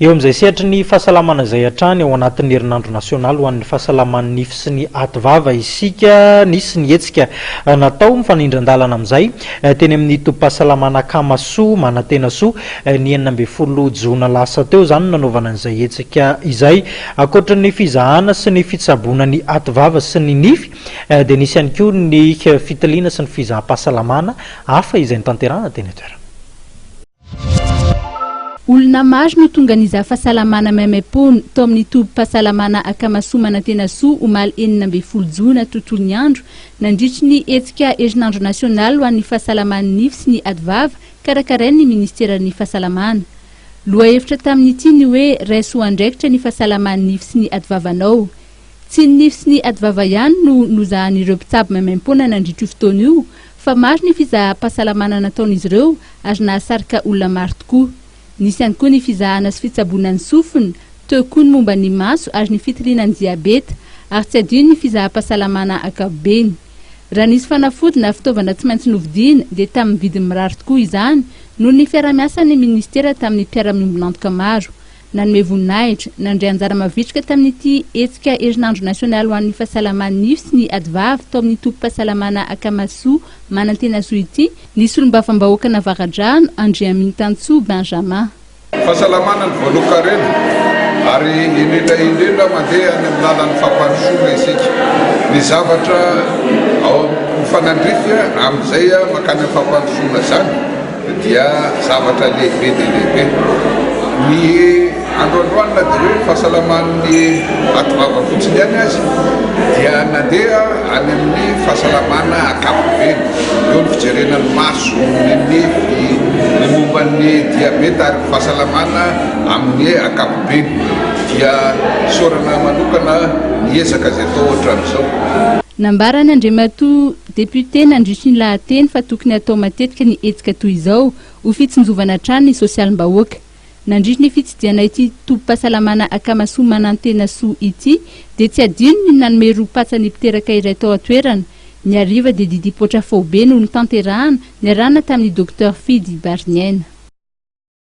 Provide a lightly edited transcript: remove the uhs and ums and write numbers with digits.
eo amin'izay sehatra ny fahasalamana izay hatrany ao anatin'ny herinandro nasionaly ho an'ny fahasalaman'ny nify sy ny ativava isika nisy ny hetsika natao mifanindran-dalana amin'izay teny amin'ny tompom-pahasalamana Kamasoa Manantena Soa ny 12 jona lasa teo zany nanaovana an'izay hetsika izay ankoatra ny fizahana sy ny fitsaboana ny ativava sy ny nify dia nisy ihany koa ny fitiliana sy ny fizaham-pahasalamana hafa izay nitanterahana teny atoerana. Olona maro no tonga nizaha fahasalamana Maimaimpoana tao amin'ny tompom-pahasalamana Kamasoa Manantena Soa omaly 12 jona tontolon'ny andro nandritry ny hetsika herinandro nasionaly ho an'ny fahasalaman'ny nify sy ny ativava karakarain'ny ministeran'ny fahasalamana. Lohahevitra tamin'ity ny hoe raisoa andraikitra ny fahasalaman'ny nify sy ny ativavanao. Tsy ny nify sy ny ativava ihany no nozahan'ireo mpitsabo Maimaimpoana nandritry io fotoana io, fa maro ny fizaham-pahasalamana nataon'izy ireo ary nahasarika olona maro tokoa. Nisy ihany koa ny fizahana sy fitsaboana ny sofina, teo koa ny momba ny maso ary ny fitiliana ny diabeta ary tsy adino ny fizaham-pahasalamana ankapobeny. Raha nisy fanafody na fitaovana tsy maintsy novidiana dia tamin'ny vidiny mirary tokoa izany noho ny fiara-miasan'ny ministera tamin'ny mpiara-miombonantoka maro. Nanome voninahitra nandray anjara mavitrika tamin'ity hetsika herinandro nasionaly ho an'ny fahasalaman'ny nify sy ny ativava tao amin'ny tompom-pahasalamana Kamasoa Manantena Soa ity nisy olom-bavambahoaka Navaradrano Andriaminitantsoa Benjamin. Fahasalamana ny voalokarena ary indrindra mandeha any amin'ny lalan'ny fampandrosoana isika. Ny zavatra ao mifanandrify amin'izay makany amin'ny fampandrosoana zany dia zavatra lehibe dia lehibe. Ny androandroanina dia hoe fahasalaman'ny ativava fotsiny ihany azy dia nandeha any amin'ny fahasalamana ankapobeny, eo ny fijerenany maso, ny nify, ny momban'ny diabeta ary fahasalamana amin'ny ankapobeny dia sorana manokana niezaka izay tao ohatran'izao. Nambarana Andriamatoa député nandritry ny lahateny fa tokony atao matetika ny hetsika toy izao ho fitsinjovana hatrany ny sosialim-bahoaka. Nandritry ny fitsidiana ity tompom-pahasalamana Kamasoa Manantena Soa ity dia tsy adino ny nanome roapatsa ny mpiteraka iray tao atoerana. Ny hariva dia Didi Potrafaobe no nitanterahana niarahana tamin'ny Dr Fidy Barniaina.